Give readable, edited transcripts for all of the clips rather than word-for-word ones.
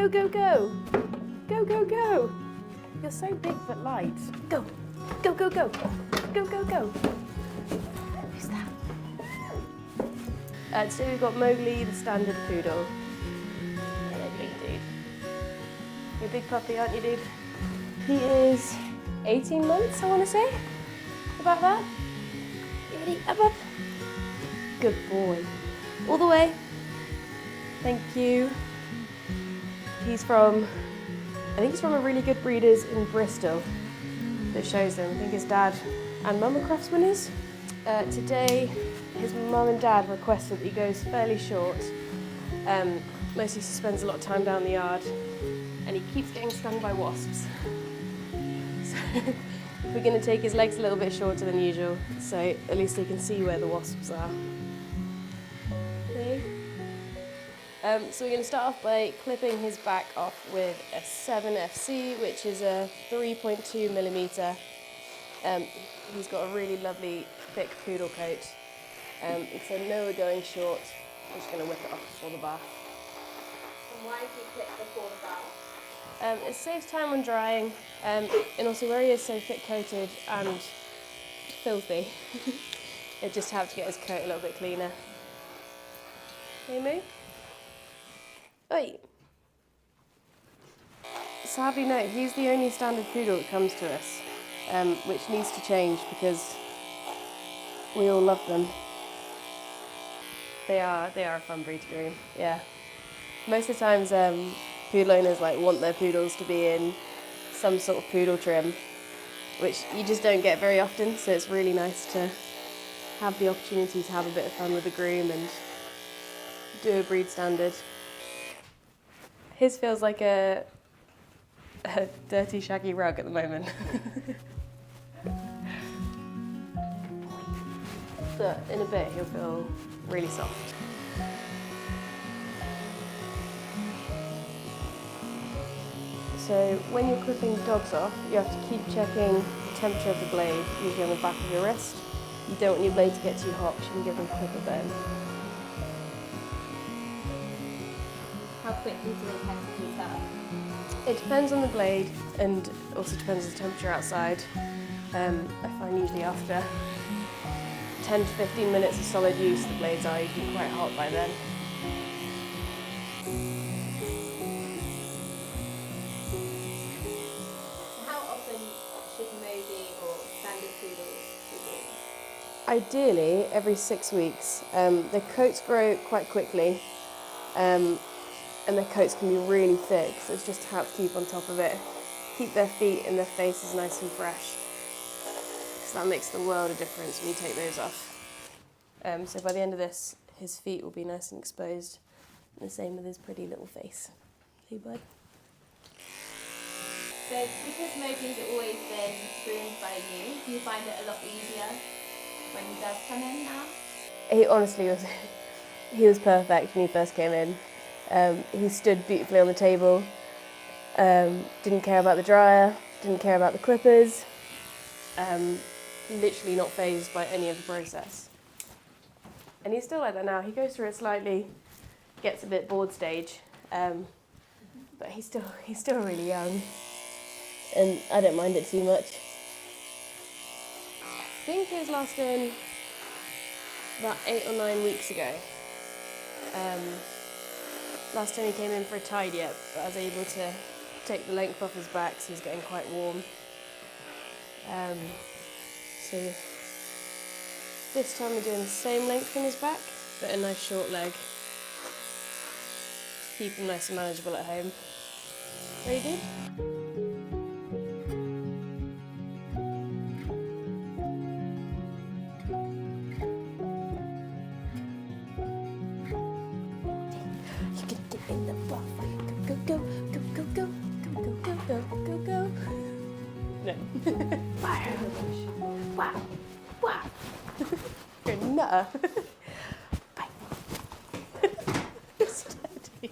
Go, go, go. Go, go, go. You're so big but light. Go. Go, go, go. Go, go, go. Who's that? Today we've got Mowgli, the Standard Poodle. Lovely dude. You're a big puppy, aren't you, dude? He is 18 months, I want to say. About that. You ready? Up, up. Good boy. All the way. Thank you. I think he's from a really good breeders in Bristol that shows them. I think his dad and mum are craftswinners. Today, his mum and dad requested that he goes fairly short. Mostly he spends a lot of time down the yard and he keeps getting stung by wasps. So we're going to take his legs a little bit shorter than usual, so at least he can see where the wasps are. Okay. So we're going to start off by clipping his back off with a 7FC, which is a 3.2 millimetre. He's got a really lovely thick poodle coat. So no, we're going short. I'm just going to whip it off before the bath. And why do you clip before the bath? It saves time on drying, and also where he is so thick coated and filthy, it just helps to get his coat a little bit cleaner. Okay, Moo? Oi! Sadly, no, he's the only Standard Poodle that comes to us, which needs to change because we all love them. They are a fun breed to groom, yeah. Most of the times, poodle owners want their poodles to be in some sort of poodle trim, which you just don't get very often, so it's really nice to have the opportunity to have a bit of fun with the groom and do a breed standard. His feels like a dirty shaggy rug at the moment. But in a bit he'll feel really soft. So when you're clipping dogs off, you have to keep checking the temperature of the blade, usually on the back of your wrist. You don't want your blade to get too hot because you can give them clipper burn. How quickly do they tend to heat up? It depends on the blade and also depends on the temperature outside. I find usually after 10 to 15 minutes of solid use, the blades are usually quite hot by then. How often should Mowgli or Standard Poodles be groomed? Ideally, every 6 weeks. Their coats grow quite quickly, and their coats can be really thick, so it's just how to keep on top of it. Keep their feet and their faces nice and fresh, because that makes the world of difference when you take those off. So by the end of this, his feet will be nice and exposed, and the same with his pretty little face. Hey, bud. So because Mowgli's always been groomed by you, do you find it a lot easier when he does come in now? He honestly was, he was perfect when he first came in. He stood beautifully on the table, didn't care about the dryer, didn't care about the clippers, literally not fazed by any of the process. And he's still like that now. He goes through it slightly, gets a bit bored stage, but he's still really young, and I don't mind it too much. I think he was last in about 8 or 9 weeks ago. Last time he came in for a tidy up, but I was able to take the length off his back, so he's getting quite warm. So this time we're doing the same length from his back, but a nice short leg. Keep him nice and manageable at home. Very good. In the buff. Go, go, go, go, go, go, go, go, go, go, go. No. Fire. Wow. Wow. You're a nutter. Bye. Steady.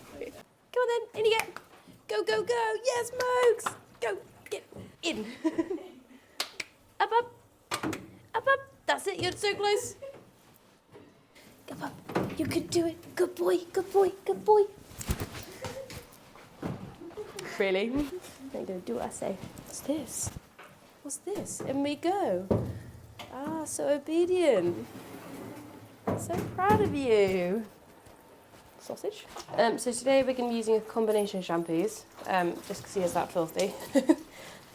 Come on then, in you get. Go, go, go. Yes, Mogs. Go, get in. Up, up. Up, up. That's it, you're so close. Come up. You can do it. Good boy, good boy, good boy. really. I'm going to do what I say. What's this? What's this? In we go. Ah, so obedient. So proud of you. Sausage. So today we're going to be using a combination of shampoos, just because he is that filthy.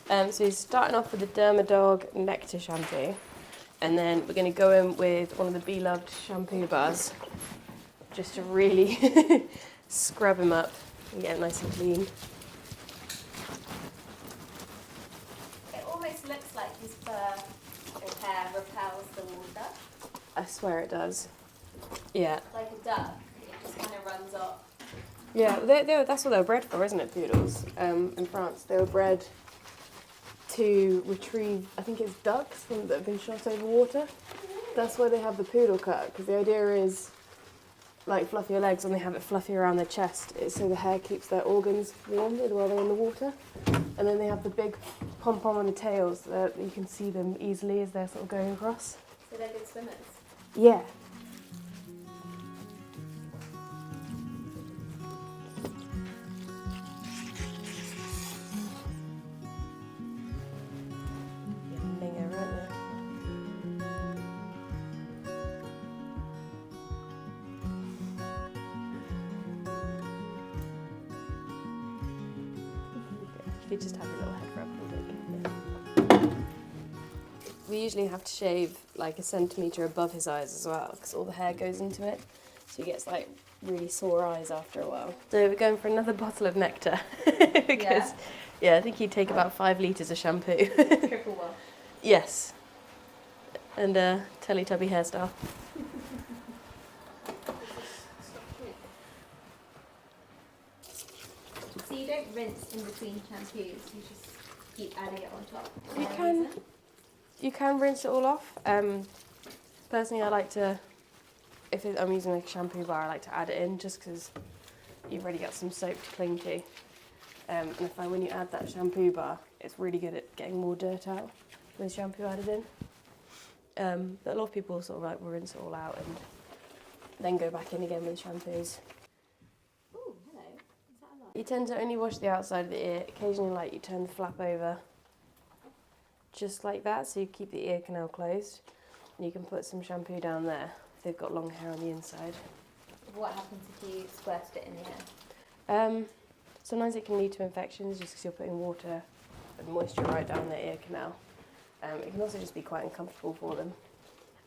So he's starting off with the Dermadog Nectar shampoo, and then we're going to go in with one of the beloved shampoo bars, just to really scrub him up and get him nice and clean. It almost looks like his fur or hair repels the water. I swear it does. Yeah. Like a duck, it just kind of runs off. Yeah, that's what they were bred for, isn't it, poodles? In France, they were bred to retrieve, I think it's ducks that have been shot over water. That's why they have the poodle cut, because the idea is, like fluffier legs, and they have it fluffy around their chest, it's so the hair keeps their organs warm while they're in the water. And then they have the big pom-pom on the tails so that you can see them easily as they're sort of going across. So they're good swimmers. Yeah. You just have your little head rub, don't you? We usually have to shave like a centimetre above his eyes as well, because all the hair goes into it, so he gets like really sore eyes after a while. So we're going for another bottle of Nectar, because yeah, I think he'd take about 5 litres of shampoo. Triple wash. Yes, and Teletubby hairstyle. So you don't rinse in between shampoos, you just keep adding it on top? You can rinse it all off. Personally, I like to, I'm using like a shampoo bar, I like to add it in just because you've already got some soap to cling to. And I find when you add that shampoo bar, it's really good at getting more dirt out with shampoo added in. But a lot of people sort of like will rinse it all out and then go back in again with shampoos. Oh, hello. Is that a lot? You tend to only wash the outside of the ear. Occasionally, like, you turn the flap over just like that, so you keep the ear canal closed. And you can put some shampoo down there if they've got long hair on the inside. What happens if you squirted it in the ear? Sometimes it can lead to infections just because you're putting water and moisture right down their ear canal. It can also just be quite uncomfortable for them.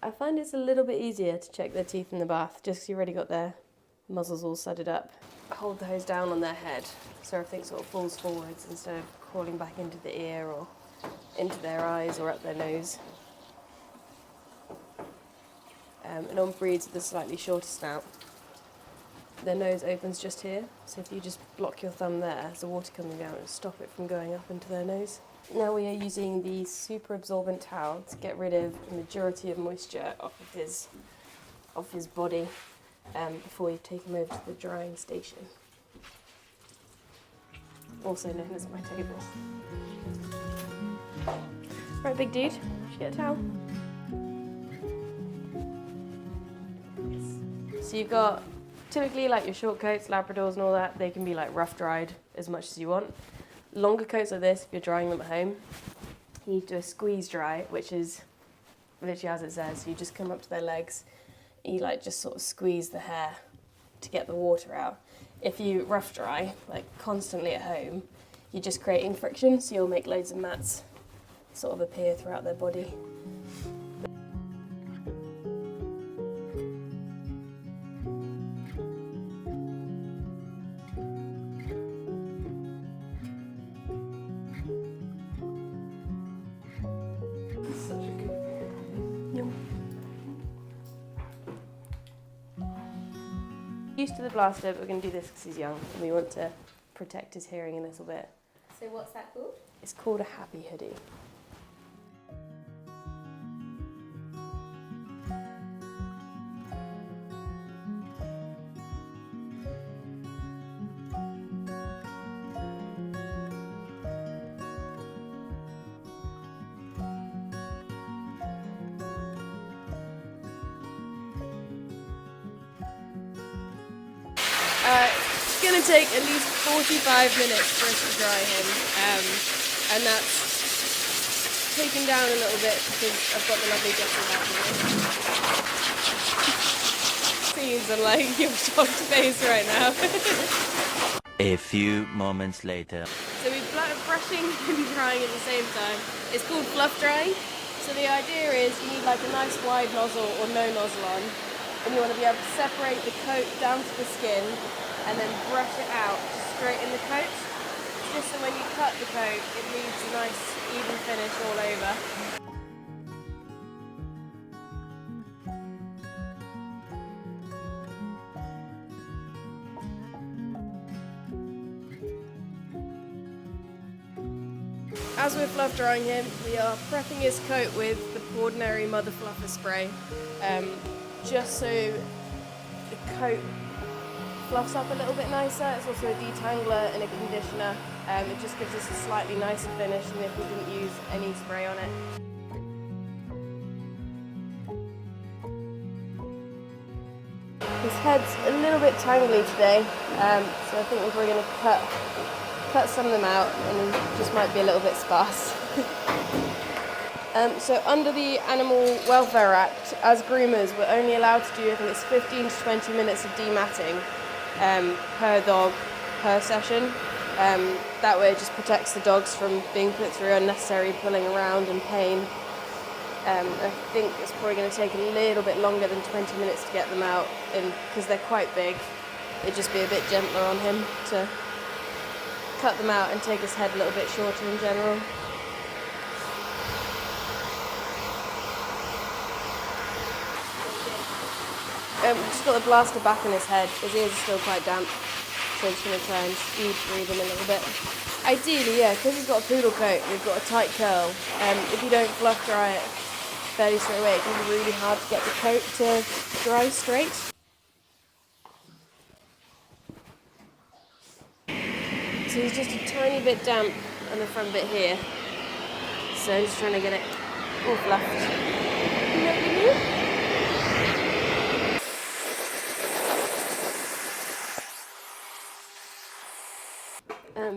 I find it's a little bit easier to check their teeth in the bath just because you've already got their muzzles all sudded up. Hold the hose down on their head so everything sort of falls forwards instead of crawling back into the ear or into their eyes or up their nose. And on breeds with a slightly shorter snout, their nose opens just here, so if you just block your thumb there as the water coming down, it'll stop it from going up into their nose. Now we are using the super absorbent towel to get rid of the majority of moisture off of his body before you take him over to the drying station, also known as my table. Right, big dude, should you get a towel? So you've got, typically like your short coats, Labradors and all that, they can be like rough dried as much as you want. Longer coats like this, if you're drying them at home, you need to do a squeeze dry, which is literally as it says. You just come up to their legs, you like just sort of squeeze the hair to get the water out. If you rough dry, like constantly at home, you're just creating friction, so you'll make loads of mats sort of appear throughout their body. Used to the blaster, but we're going to do this because he's young and we want to protect his hearing a little bit. So what's that called? It's called a happy hoodie. going to take at least 45 minutes for us to dry him, and that's taken down a little bit because I've got the lovely Jessie out here. Scenes are like your shocked face right now. A few moments later. So we're brushing and drying at the same time. It's called fluff drying. So the idea is you need like a nice wide nozzle or no nozzle on, and you want to be able to separate the coat down to the skin and then brush it out to straighten the coat. Just so when you cut the coat, it leaves a nice even finish all over. As we're fluff drying him, we are prepping his coat with the ordinary Mother Fluffer spray, just so the coat fluffs up a little bit nicer. It's also a detangler and a conditioner. It just gives us a slightly nicer finish than if we didn't use any spray on it. His head's a little bit tangly today, so I think we're probably going to cut some of them out, and it just might be a little bit sparse. So under the Animal Welfare Act, as groomers, we're only allowed to do, I think it's 15 to 20 minutes of dematting per dog per session. That way it just protects the dogs from being put through unnecessary pulling around and pain. I think it's probably going to take a little bit longer than 20 minutes to get them out, because they're quite big. It'd just be a bit gentler on him to cut them out and take his head a little bit shorter in general. Just got the blaster back on his head. His ears are still quite damp, so I'm just going to try and speed breathe him a little bit. Ideally, yeah, because he's got a poodle coat, we've got a tight curl. If you don't fluff dry it fairly straight away, it can be really hard to get the coat to dry straight. So he's just a tiny bit damp on the front bit here. So I'm just trying to get it all fluffed.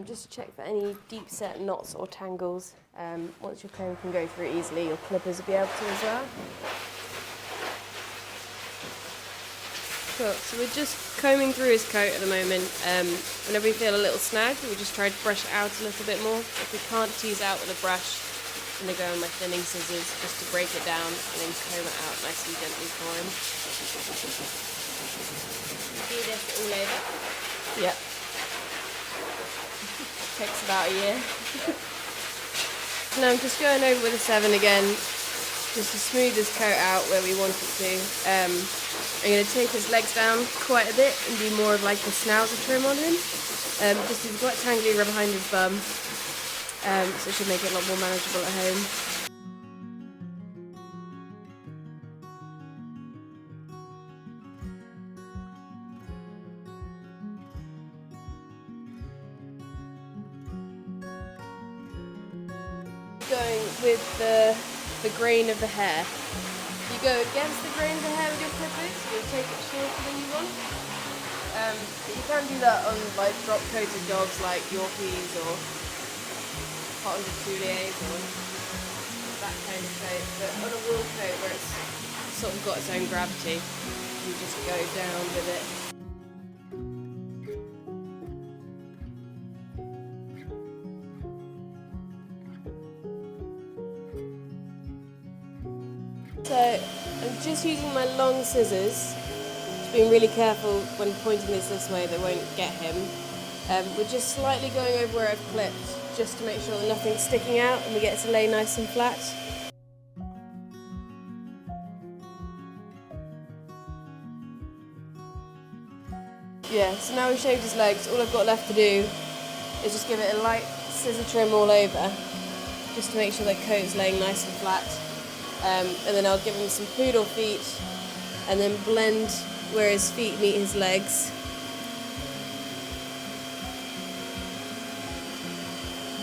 Just to check for any deep set knots or tangles. Once your comb can go through it easily, your clippers will be able to as well. Cool, so we're just combing through his coat at the moment. Whenever we feel a little snag, we just try to brush it out a little bit more. If we can't tease out with a brush, I'm going to go on my thinning scissors just to break it down and then comb it out nice and gently for him. Do this all over? Yep. Takes about a year. Now I'm just going over with a 7 again, just to smooth his coat out where we want it to. I'm going to take his legs down quite a bit and do more of like the schnauzer trim on him. Just he's quite tangly right behind his bum, so it should make it a lot more manageable at home. Going with the grain of the hair. You go against the grain of the hair with your clippers, you'll take it shorter than you want. But you can do that on like drop coated dogs like Yorkies or Hot and Touliers or that kind of coat. But on a wool coat where it's sort of got its own gravity, you just go down with it. So I'm just using my long scissors, just being really careful when pointing this way that won't get him. We're just slightly going over where I've clipped, just to make sure that nothing's sticking out and we get it to lay nice and flat. Yeah, so now we've shaved his legs, all I've got left to do is just give it a light scissor trim all over, just to make sure that coat's laying nice and flat. And then I'll give him some poodle feet and then blend where his feet meet his legs.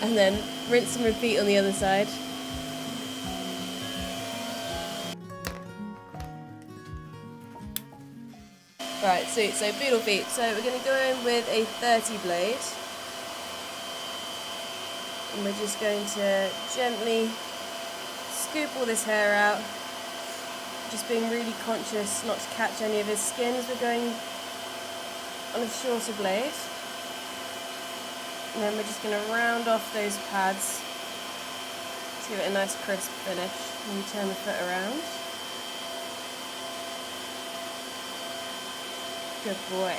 And then rinse and repeat on the other side. Right, so poodle feet. So we're going to go in with a 30 blade. And we're just going to gently scoop all this hair out. Just being really conscious not to catch any of his skin as we're going on a shorter blade. And then we're just going to round off those pads to give it a nice crisp finish. And we turn the foot around. Good boy.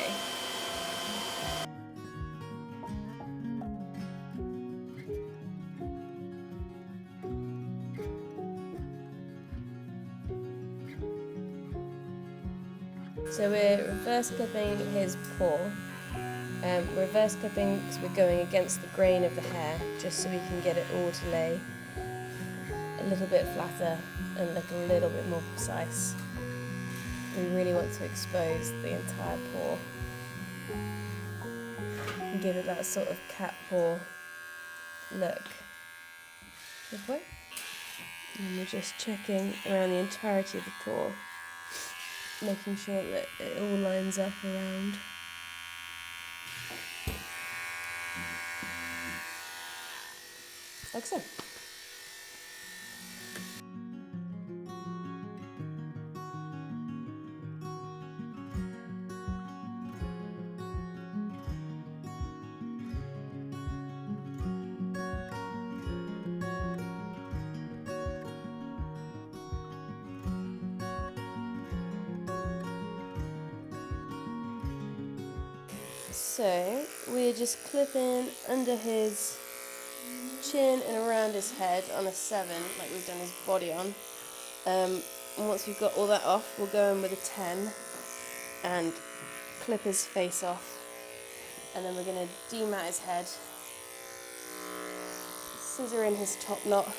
So we're reverse clipping his paw. Reverse clipping because we're going against the grain of the hair, just so we can get it all to lay a little bit flatter and look a little bit more precise. We really want to expose the entire paw and give it that sort of cat paw look. Good boy. And we're just checking around the entirety of the paw, making sure that it all lines up around. Like so. So we're just clipping under his chin and around his head on a 7, like we've done his body on. And once we've got all that off, we'll go in with a 10 and clip his face off. And then we're going to demat his head, scissor in his top knot,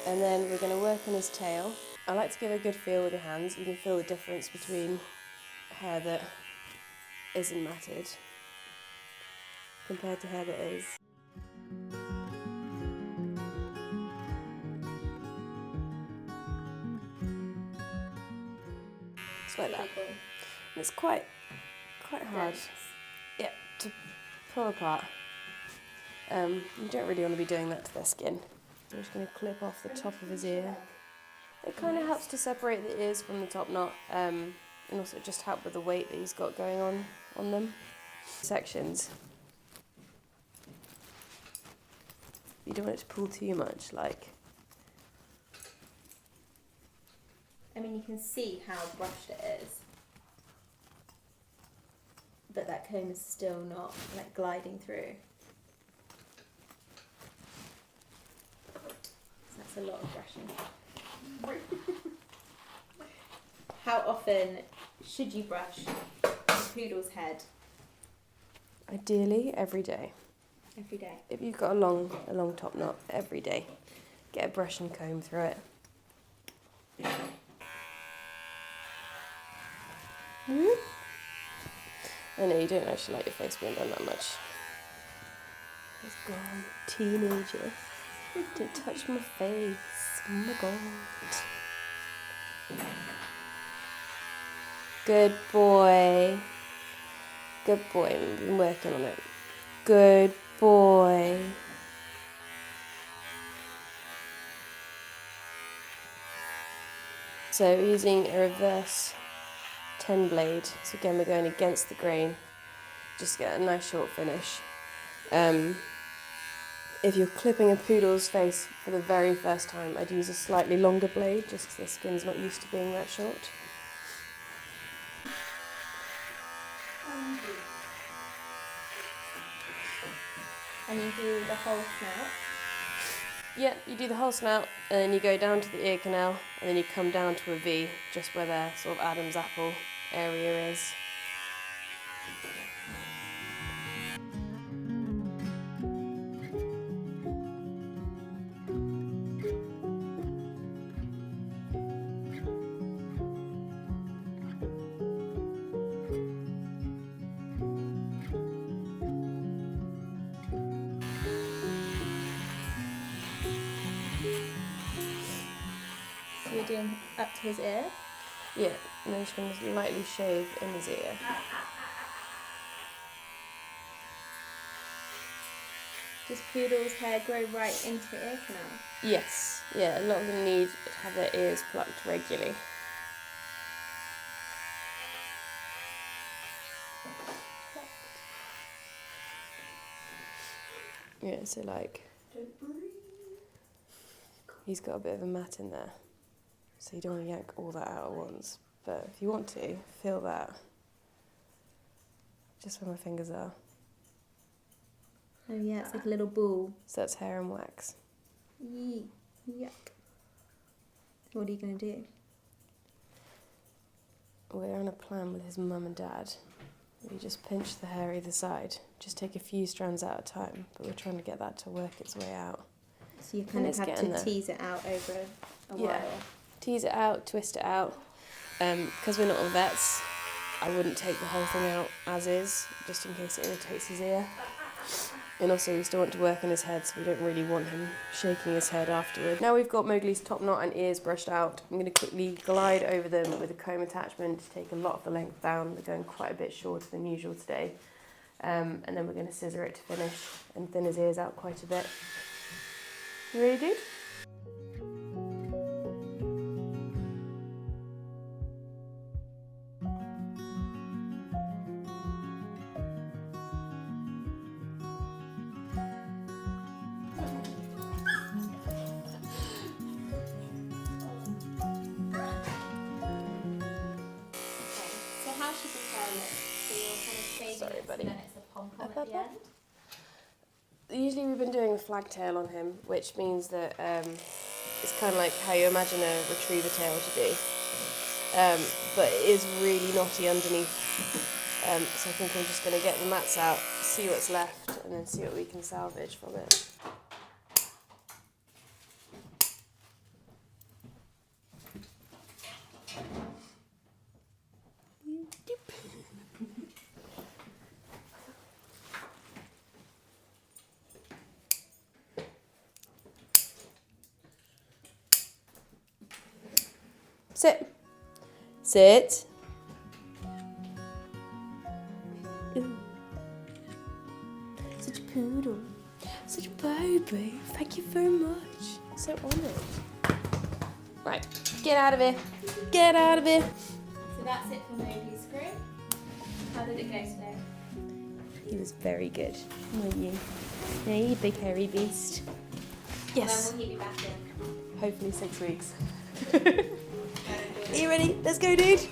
and then we're going to work on his tail. I like to give a good feel with your hands. You can feel the difference between hair that isn't matted compared to hair that is. Just like that. And it's quite hard, yeah, to pull apart. You don't really want to be doing that to their skin. I'm just going to clip off the top of his ear. It kind of helps to separate the ears from the top knot, and also just help with the weight that he's got going on them. Sections. You don't want it to pull too much, like. I mean, you can see how brushed it is, but that comb is still not like gliding through. So that's a lot of brushing. How often should you brush the poodle's head? Ideally, every day. Every day. If you've got a long top knot, every day. Get a brush and comb through it. I know you don't actually like your face being done that much. It's gone. Teenager. Don't touch my face. Oh my god. Good boy. Good boy. We've been working on it. Good boy. So we're using a reverse 10 blade. So again, we're going against the grain. Just get a nice short finish. If you're clipping a poodle's face for the very first time, I'd use a slightly longer blade just because their skin's not used to being that short. And you do the whole snout? Yeah, you do the whole snout, and then you go down to the ear canal, and then you come down to a V, just where their sort of Adam's apple area is. So you're doing up to his ear? Yeah, and then just going to lightly shave in his ear. Does poodles' hair grow right into the ear canal? Yes, yeah, a lot of them need to have their ears plucked regularly. Yeah, so like, he's got a bit of a mat in there, so you don't want to yank all that out at once. But if you want to, feel that. Just where my fingers are. Oh yeah, it's like a little ball. So that's hair and wax. Yee. Yuck. What are you going to do? We're on a plan with his mum and dad. We just pinch the hair either side. Just take a few strands at a time, but we're trying to get that to work its way out. So you kind of have to tease it out over a while. Tease it out, twist it out. Because we're not all vets, I wouldn't take the whole thing out as is, just in case it irritates his ear. And also we still want to work on his head, so we don't really want him shaking his head afterward. Now we've got Mowgli's top knot and ears brushed out, I'm going to quickly glide over them with a comb attachment to take a lot of the length down. They're going quite a bit shorter than usual today. And then we're going to scissor it to finish and thin his ears out quite a bit. You ready, dude? Sorry, buddy. And then it's a pom-pom at the end. Usually we've been doing a flag tail on him, which means that it's kind of like how you imagine a retriever tail to be. But it is really knotty underneath. So I think I'm just going to get the mats out, see what's left, and then see what we can salvage from it. Sit. Sit. Ooh. Such a poodle. Such a baby. Thank you very much. So honoured. Right. Get out of here. Get out of here. So that's it for Mowgli's groom. How did it go today? He was very good. Were you? Yeah, you big hairy beast. Yes. When will he be back in? Hopefully 6 weeks. Are you ready? Let's go, dude.